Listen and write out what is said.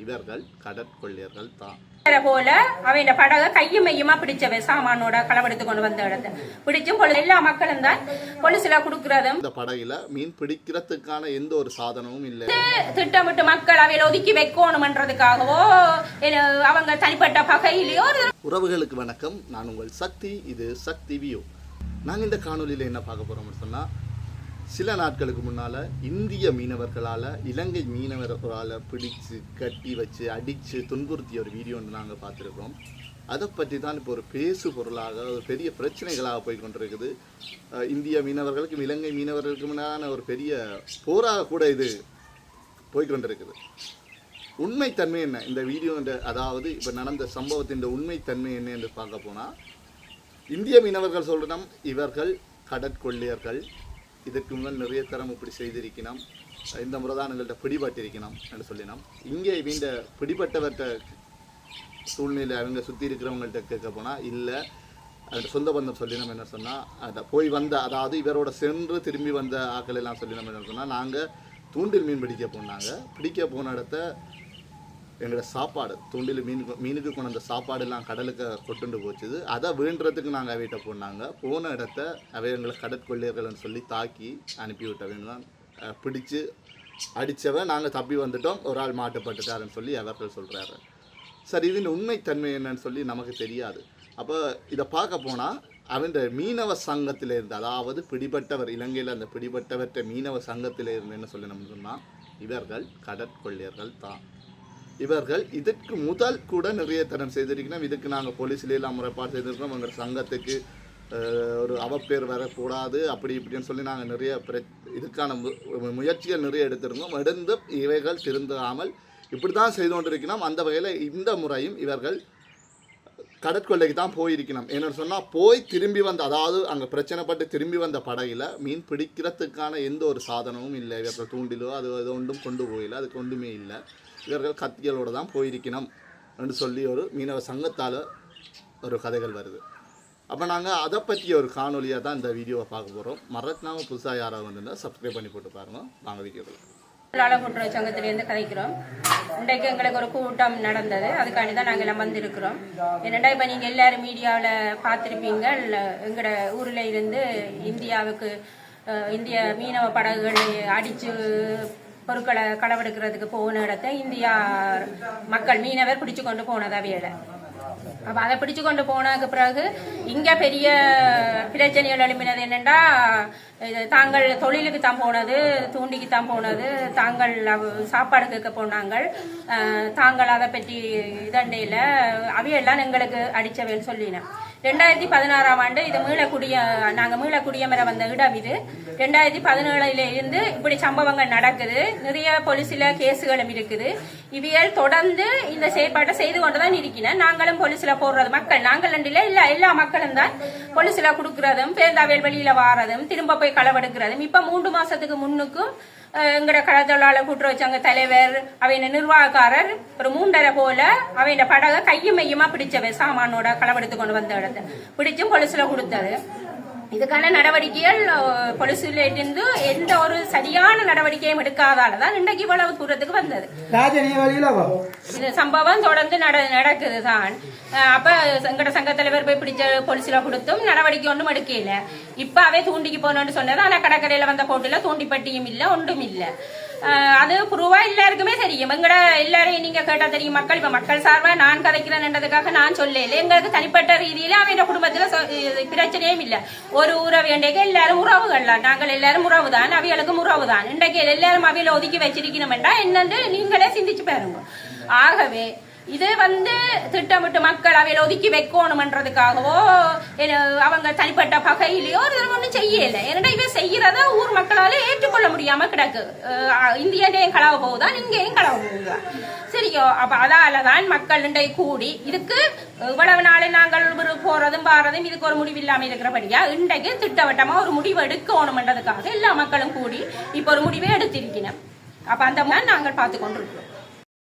இவர்கள் கடற்கொள்ளையர்கள் தான். போல அவன் படக கையும் மையமா பிடிச்சவன் சாமானோட களவெடுத்து கொண்டு வந்த இடத்த பிடிச்சும் எல்லா மக்களும் தான் போலீஸ்ல குடுக்கறதும். இந்த படகுல மீன் பிடிக்கிறதுக்கான எந்த ஒரு சாதனமும் இல்லை. திட்டமிட்டு மக்கள் அவையில ஒதுக்கி வைக்கணும்ன்றதுக்காகவோ அவங்க தனிப்பட்ட பகையிலையோ. உறவுகளுக்கு வணக்கம், நான் உங்கள் சக்தி. இது சக்தி வியூ. நாங்கள் இந்த காணொலியில் என்ன பார்க்க போறோம்னு சொன்னா, சில நாட்களுக்கு முன்னால் இந்திய மீனவர்களால் இலங்கை மீனவர்களால் பிடிச்சு கட்டி வச்சு அடித்து துன்புறுத்திய ஒரு வீடியோ ஒன்று நாங்கள் பார்த்துருக்கோம். அதை பற்றி தான் இப்போ ஒரு பேசு பொருளாக ஒரு பெரிய பிரச்சனைகளாக போய் கொண்டிருக்குது. இந்திய மீனவர்களுக்கும் இலங்கை மீனவர்களுக்குமான ஒரு பெரிய போராக கூட இது போய்கொண்டிருக்குது. உண்மைத்தன்மை என்ன இந்த வீடியோ, அதாவது இப்போ நடந்த சம்பவத்தின் உண்மைத்தன்மை என்ன என்று பார்க்க போனால், இந்திய மீனவர்கள் சொல்கிறோம் இவர்கள் கடற்கொள்ளையர்கள், இதற்கு முதல் நிறைய தரம் இப்படி செய்திருக்கணும், இந்த முறை தான் எங்கள்கிட்ட பிடிபட்டிருக்கணும் என்று சொல்லினோம். இங்கே இந்த பிடிபட்டவர்கிட்ட சூழ்நிலை அவங்க சுற்றி இருக்கிறவங்கள்ட்ட கேட்க போனால் இல்லை, அந்த சொந்த பந்தம் சொல்லினோம். என்ன சொன்னால், அதை போய் வந்த, அதாவது இவரோட சென்று திரும்பி வந்த ஆக்கள் எல்லாம் சொல்லினோம். என்ன சொன்னால், நாங்கள் தூண்டில் மீன் பிடிக்க போன இடத்த எங்களோட சாப்பாடு தூண்டில் மீனுக்கு கொண்டு அந்த சாப்பாடெல்லாம் கடலுக்கு கொட்டுண்டு போச்சுது. அதை வேண்டுறதுக்கு நாங்கள் அவைகிட்ட போன இடத்த அவை எங்களை கடற்கொள்ளையர்கள்னு சொல்லி தாக்கி அனுப்பிவிட்டவன்னு தான் பிடிச்சு அடித்தவன் நாங்கள் தப்பி வந்துட்டோம், ஒரு ஆள் மாட்டப்பட்டுட்டாருன்னு சொல்லி அவர்கள் சொல்கிறாரு. சரி, இதன் உண்மைத்தன்மை என்னன்னு சொல்லி நமக்கு தெரியாது. அப்போ இதை பார்க்க போனால் அவன் மீனவ சங்கத்தில் இருந்து, அதாவது பிடிபட்டவர் இலங்கையில் அந்த பிடிபட்டவற்ற மீனவ சங்கத்தில் இருந்து என்ன சொல்லணும்னு சொன்னால், இவர்கள் கடற்கொள்ளையர்கள் தான். இவர்கள் இதற்கு முதல் கூட நிறைய தரம் செய்திருக்கணும். இதுக்கு நாங்கள் போலீஸ்லாம் முறைப்பாடு செய்திருக்கோம். எங்கள் சங்கத்துக்கு ஒரு அவப்பேர் வரக்கூடாது அப்படி இப்படின்னு சொல்லி நாங்கள் நிறைய இதுக்கான முயற்சிகள் நிறைய எடுத்திருந்தோம். எடுந்து இவைகள் திருந்தாமல் இப்படி தான் செய்து கொண்டிருக்கணும். அந்த வகையில் இந்த முறையும் இவர்கள் கடற்கொள்ளைக்கு தான் போயிருக்கணும். என்னென்னு சொன்னால், போய் திரும்பி வந்த, அதாவது அங்கே பிரச்சனைப்பட்டு திரும்பி வந்த படகில் மீன் பிடிக்கிறதுக்கான எந்த ஒரு சாதனமும் இல்லை. இவர்கள் தூண்டிலோ அது ஒன்றும் கொண்டு போயில, அதுக்கு ஒன்றுமே இல்லை. இவர்கள் கத்திகளோடு தான் போயிருக்கணும் என்று சொல்லி ஒரு மீனவ சங்கத்தால் ஒரு கதைகள் வருது. அப்போ நாங்கள் அதை பற்றிய ஒரு காணொலியாக தான் இந்த வீடியோவை பார்க்க போகிறோம். மறக்காம புதுசாக யாராவது வந்துருந்தால் சப்ஸ்கிரைப் பண்ணி போட்டு பாருங்கள். வாங்க வீடியோவில். கூட்டுறவு சங்கத்திலேருந்து கதைக்கிறோம். இன்றைக்கு எங்களுக்கு ஒரு கூட்டம் நடந்தது, அதுக்காண்டி தான் நாங்கள் எல்லாம் வந்திருக்கிறோம். என்னடா இப்போ நீங்கள் எல்லாரும் மீடியாவில் பார்த்துருப்பீங்க, எங்களோட ஊரில் இருந்து இந்திய மீனவ படகுகளை அடித்து பொருட்களை களவெடுக்கிறதுக்கு போன இடத்த இந்தியா மக்கள் மீனவர் பிடிச்சு கொண்டு போனது அவையில. அப்போ அதை பிடிச்சு கொண்டு போனதுக்கு பிறகு இங்கே பெரிய பிரச்சனைகள் எழுப்பினது என்னென்னா, தாங்கள் தொழிலுக்கு தான் போனது, தூண்டிக்கு தான் போனது, தாங்கள் சாப்பாடு கேட்க போனாங்க, தாங்கள் அதை பற்றி இதண்டையில் அவையெல்லாம் எங்களுக்கு அடித்தவைன்னு சொல்லினேன். 2016ஆம் ஆண்டு இது நாங்கள் மீளக்குடியமர வந்த இடம் இது. 2017 இருந்து இப்படி சம்பவங்கள் நடக்குது. நிறைய போலீஸில் கேஸுகளும் இருக்குது. இவைகள் தொடர்ந்து இந்த செயற்பாட்டை செய்து கொண்டு தான் இருக்கிறேன். நாங்களும் போலீஸில் போடுறது மக்கள், நாங்கள் இல்லை எல்லா மக்களும் தான் போலீஸில் கொடுக்கறதும், பேருந்தாவியல் வெளியில் வாரதும், திரும்ப போய் களவெடுக்கிறதும். இப்போ 3 மாசத்துக்கு முன்னுக்கும் எங்கட கடற்தொழிலாளர் கூட்டுறவு சங்க தலைவர் அவையின் நிர்வாகக்காரர் ஒரு 3.5 போல அவையின் படகை கையும் மையமா பிடிச்சவன் சாமானோட களவெடுத்து கொண்டு வந்த இடத்த பிடிச்சும் போலீஸ்ல கொடுத்தது. இதுக்கான நடவடிக்கைகள் போலீஸ்ல இருந்து எந்த ஒரு சரியான நடவடிக்கையும் எடுக்காதாலதான் இன்றைக்கு இவ்வளவு தூரத்துக்கு வந்தது. இது சம்பவம் தொடர்ந்து நடக்குது தான். அப்ப எங்கட சங்க தலைவர் போய் பிடிச்ச போலீஸ்ல கொடுத்தும் நடவடிக்கை ஒன்றும் எடுக்கல. இப்ப அவை தூண்டிக்கு போனோம்னு சொன்னது. ஆனா கடற்கரையில வந்த போட்டில தூண்டிப்பட்டியும் இல்ல, ஒன்றும் இல்ல. அது புருவா எல்லாருக்குமே தெரியும். எங்கட எல்லாரையும் நீங்க கேட்டா தெரியும். மக்கள் இப்ப மக்கள் சார்பா நான் கதைக்கிறேன்றதுக்காக நான் சொல்லல. எங்களுக்கு தனிப்பட்ட ரீதியில அவன் குடும்பத்துல பிரச்சனையும் இல்ல. ஒரு உறவு இன்றைக்கு எல்லாரும் உறவுகள், நாங்கள் எல்லாரும் உறவு தான், அவைகளுக்கும் உறவு தான். இன்றைக்கு எல்லாரும் அவையில ஒதுக்கி வச்சிருக்கணும்டா என்னன்னு நீங்களே சிந்திச்சு பாருங்க. ஆகவே இது திட்டமிட்டு மக்கள் அவையில ஒதுக்கி வைக்கணும்ன்றதுக்காகவோ அவங்க தனிப்பட்ட பகையிலையோ ஒன்றும் செய்யல. ஏன்னா இவன் செய்யறத ஊர் மக்களால ஏற்றுக்கொள்ள முடியாம கிடக்கு. இந்தியன்டையும் களவ போகுதான், இங்கேயும் களவ போகுதான். சரியோ, அப்ப அதாலதான் மக்கள் கூடி இதுக்கு இவ்வளவு நாளை நாங்கள் போறதும் பாறதும் இதுக்கு ஒரு முடிவு இல்லாம இருக்கிறபடியா இன்றைக்கு திட்டவட்டமா ஒரு முடிவு எடுக்கணும்ன்றதுக்காக எல்லா மக்களும் கூடி இப்ப ஒரு முடிவை எடுத்திருக்கணும். அப்ப அந்த மாதிரி நாங்கள் பார்த்து கொண்டிருக்கிறோம்.